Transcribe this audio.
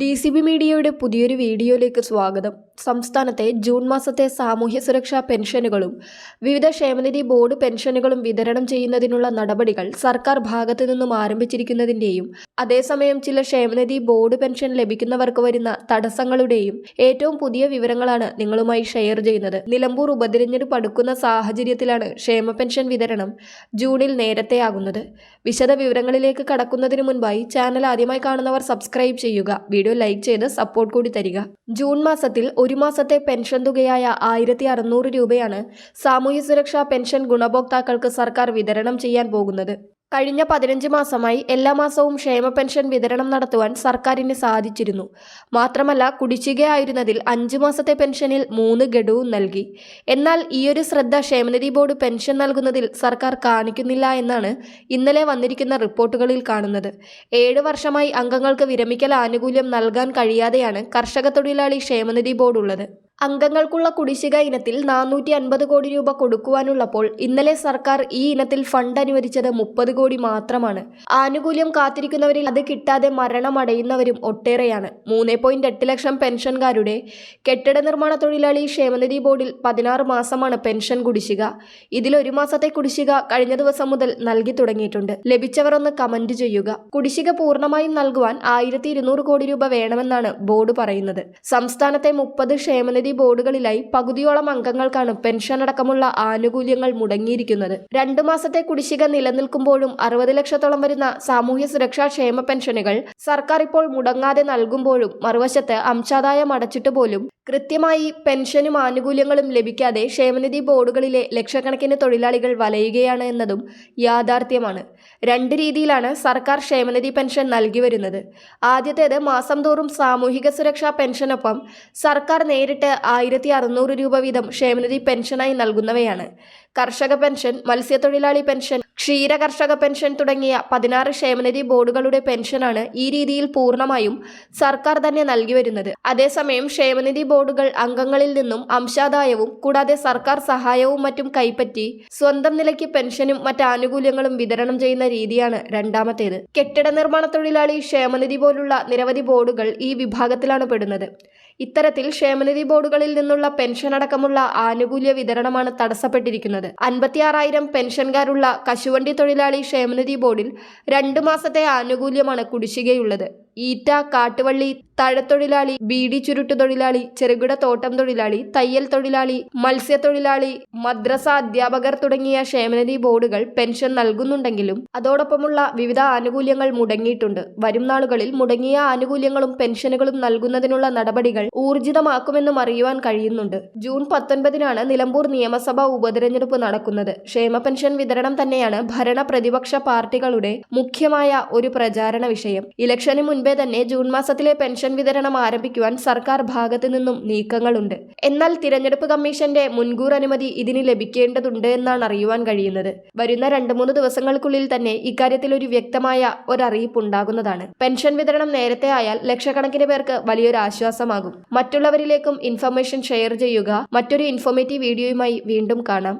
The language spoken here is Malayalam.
DCB മീഡിയയുടെ പുതിയൊരു വീഡിയോയിലേക്ക് സ്വാഗതം. സംസ്ഥാനത്തെ ജൂൺ മാസത്തെ സാമൂഹ്യ സുരക്ഷാ പെൻഷനുകളും വിവിധ ക്ഷേമനിധി ബോർഡ് പെൻഷനുകളും വിതരണം ചെയ്യുന്നതിനുള്ള നടപടികൾ സർക്കാർ ഭാഗത്തു നിന്നും ആരംഭിച്ചിരിക്കുന്നതിൻ്റെയും അതേസമയം ചില ക്ഷേമനിധി ബോർഡ് പെൻഷൻ ലഭിക്കുന്നവർക്ക് വരുന്ന തടസ്സങ്ങളുടെയും ഏറ്റവും പുതിയ വിവരങ്ങളാണ് നിങ്ങളുമായി ഷെയർ ചെയ്യുന്നത്. നിലമ്പൂർ ഉപതിരഞ്ഞെടുപ്പ് അടുക്കുന്ന സാഹചര്യത്തിലാണ് ക്ഷേമ പെൻഷൻ വിതരണം ജൂണിൽ നേരത്തെയാകുന്നത്. വിശദ വിവരങ്ങളിലേക്ക് കടക്കുന്നതിന് മുൻപായി ചാനൽ ആദ്യമായി കാണുന്നവർ സബ്സ്ക്രൈബ് ചെയ്യുക. വീഡിയോ ലൈക്ക് ചെയ്ത് സപ്പോർട്ട് കൂടി തരിക. ജൂൺ മാസത്തിൽ ഒരു മാസത്തെ പെൻഷൻ തുകയായ 1600 രൂപയാണ് സാമൂഹ്യ സുരക്ഷാ പെൻഷൻ ഗുണഭോക്താക്കൾക്ക് സർക്കാർ വിതരണം ചെയ്യാൻ പോകുന്നത്. കഴിഞ്ഞ 15 മാസമായി എല്ലാ മാസവും ക്ഷേമ പെൻഷൻ വിതരണം നടത്തുവാൻ സർക്കാരിന് സാധിച്ചിരുന്നു. മാത്രമല്ല, കുടിശ്ശികയായിരുന്നതിൽ 5 മാസത്തെ പെൻഷനിൽ 3 ഗഡുവും നൽകി. എന്നാൽ ഈയൊരു ശ്രദ്ധ ക്ഷേമനിധി ബോർഡ് പെൻഷൻ നൽകുന്നതിൽ സർക്കാർ കാണിക്കുന്നില്ല എന്നാണ് ഇന്നലെ വന്നിരിക്കുന്ന റിപ്പോർട്ടുകളിൽ കാണുന്നത്. 7 വർഷമായി അംഗങ്ങൾക്ക് വിരമിക്കൽ ആനുകൂല്യം നൽകാൻ കഴിയാതെയാണ് കർഷക തൊഴിലാളി ക്ഷേമനിധി ബോർഡ് ഉള്ളത്. അംഗങ്ങൾക്കുള്ള കുടിശ്ശിക ഇനത്തിൽ 450 കോടി രൂപ കൊടുക്കുവാനുള്ളപ്പോൾ ഇന്നലെ സർക്കാർ ഈ ഇനത്തിൽ ഫണ്ട് അനുവദിച്ചത് 30 കോടി മാത്രമാണ്. ആനുകൂല്യം കാത്തിരിക്കുന്നവരിൽ അത് കിട്ടാതെ മരണമടയുന്നവരും ഒട്ടേറെയാണ്. 3.8 ലക്ഷം പെൻഷൻകാരുടെ കെട്ടിട നിർമ്മാണ തൊഴിലാളി ക്ഷേമനിധി ബോർഡിൽ 16 മാസമാണ് പെൻഷൻ കുടിശ്ശിക. ഇതിൽ ഒരു മാസത്തെ കുടിശ്ശിക കഴിഞ്ഞ ദിവസം മുതൽ നൽകി തുടങ്ങിയിട്ടുണ്ട്. ലഭിച്ചവർ ഒന്ന് കമന്റ് ചെയ്യുക. കുടിശ്ശിക പൂർണ്ണമായും നൽകുവാൻ 1200 കോടി രൂപ വേണമെന്നാണ് ബോർഡ് പറയുന്നത്. സംസ്ഥാനത്തെ 30 ക്ഷേമനിധി ബോർഡുകളിലായി പകുതിയോളം അംഗങ്ങൾക്കാണ് പെൻഷൻ അടക്കമുള്ള ആനുകൂല്യങ്ങൾ മുടങ്ങിയിരിക്കുന്നത്. 2 മാസത്തെ കുടിശ്ശിക നിലനിൽക്കുമ്പോഴും 60 ലക്ഷത്തോളം വരുന്ന സാമൂഹ്യ സുരക്ഷാ ക്ഷേമ പെൻഷനുകൾ സർക്കാർ ഇപ്പോൾ മുടങ്ങാതെ നൽകുമ്പോഴും മറുവശത്ത് അംശാദായം അടച്ചിട്ട് പോലും കൃത്യമായി പെൻഷനും ആനുകൂല്യങ്ങളും ലഭിക്കാതെ ക്ഷേമനിധി ബോർഡുകളിലെ ലക്ഷക്കണക്കിന് തൊഴിലാളികൾ വലയുകയാണ് എന്നതും യാഥാർത്ഥ്യമാണ്. 2 രീതിയിലാണ് സർക്കാർ ക്ഷേമനിധി പെൻഷൻ നൽകി വരുന്നത്. ആദ്യത്തേത് മാസം തോറും സാമൂഹിക സുരക്ഷാ പെൻഷനൊപ്പം സർക്കാർ നേരിട്ട് 1600 രൂപ വീതം ക്ഷേമനിധി പെൻഷനായി നൽകുന്നവയാണ്. കർഷക പെൻഷൻ, മത്സ്യത്തൊഴിലാളി പെൻഷൻ, ക്ഷീര കർഷക പെൻഷൻ തുടങ്ങിയ 16 ക്ഷേമനിധി ബോർഡുകളുടെ പെൻഷനാണ് ഈ രീതിയിൽ പൂർണ്ണമായും സർക്കാർ തന്നെ നൽകി വരുന്നത്. അതേസമയം ക്ഷേമനിധി ബോർഡുകൾ അംഗങ്ങളിൽ നിന്നും അംശാദായവും കൂടാതെ സർക്കാർ സഹായവും മറ്റും കൈപ്പറ്റി സ്വന്തം നിലയ്ക്ക് പെൻഷനും മറ്റ് ആനുകൂല്യങ്ങളും വിതരണം ചെയ്യുന്ന രീതിയാണ് രണ്ടാമത്തേത്. കെട്ടിട നിർമ്മാണ തൊഴിലാളി ക്ഷേമനിധി പോലുള്ള നിരവധി ബോർഡുകൾ ഈ വിഭാഗത്തിലാണ് പെടുന്നത്. ഇത്തരത്തിൽ ക്ഷേമനിധി ബോർഡുകളിൽ നിന്നുള്ള പെൻഷൻ അടക്കമുള്ള ആനുകൂല്യ വിതരണമാണ് തടസ്സപ്പെട്ടിരിക്കുന്നത്. 56,000 പെൻഷൻകാരുള്ള കശുവണ്ടി തൊഴിലാളി ക്ഷേമനിധി ബോർഡിൽ 2 മാസത്തെ ആനുകൂല്യമാണ് കുടിശ്ശികയുള്ളത്. ഈറ്റ, കാട്ടുവള്ളി, തഴത്തൊഴിലാളി, ബീഡി ചുരുട്ട് തൊഴിലാളി, ചെറുകിട തോട്ടം തൊഴിലാളി, തയ്യൽ തൊഴിലാളി, മത്സ്യത്തൊഴിലാളി, മദ്രസ അധ്യാപകർ തുടങ്ങിയ ക്ഷേമനിധി ബോർഡുകൾ പെൻഷൻ നൽകുന്നുണ്ടെങ്കിലും അതോടൊപ്പമുള്ള വിവിധ ആനുകൂല്യങ്ങൾ മുടങ്ങിയിട്ടുണ്ട്. വരും നാളുകളിൽ മുടങ്ങിയ ആനുകൂല്യങ്ങളും പെൻഷനുകളും നൽകുന്നതിനുള്ള നടപടികൾ ഊർജിതമാക്കുമെന്നും അറിയുവാൻ കഴിയുന്നുണ്ട്. ജൂൺ 19-നാണ് നിലമ്പൂർ നിയമസഭാ ഉപതെരഞ്ഞെടുപ്പ് നടക്കുന്നത്. ക്ഷേമ പെൻഷൻ വിതരണം തന്നെയാണ് ഭരണ പ്രതിപക്ഷ പാർട്ടികളുടെ മുഖ്യമായ ഒരു പ്രചാരണ വിഷയം. ഇലക്ഷന് മുൻപേ തന്നെ ജൂൺ മാസത്തിലെ പെൻഷൻ വിതരണം ആരംഭിക്കുവാൻ സർക്കാർ ഭാഗത്തു നിന്നും നീക്കങ്ങളുണ്ട്. എന്നാൽ തിരഞ്ഞെടുപ്പ് കമ്മീഷന്റെ മുൻകൂർ അനുമതി ഇതിന് ലഭിക്കേണ്ടതുണ്ട് എന്നാണ് അറിയുവാൻ കഴിയുന്നത്. വരുന്ന 2-3 ദിവസങ്ങൾക്കുള്ളിൽ തന്നെ ഇക്കാര്യത്തിൽ ഒരു വ്യക്തമായ ഒരറിയിപ്പ് ഉണ്ടാകുന്നതാണ്. പെൻഷൻ വിതരണം നേരത്തെ ആയാൽ ലക്ഷക്കണക്കിന് പേർക്ക് വലിയൊരു ആശ്വാസമാകും. മറ്റുള്ളവരിലേക്കും ഇൻഫർമേഷൻ ഷെയർ ചെയ്യുക. മറ്റൊരു ഇൻഫോർമേറ്റീവ് വീഡിയോയുമായി വീണ്ടും കാണാം.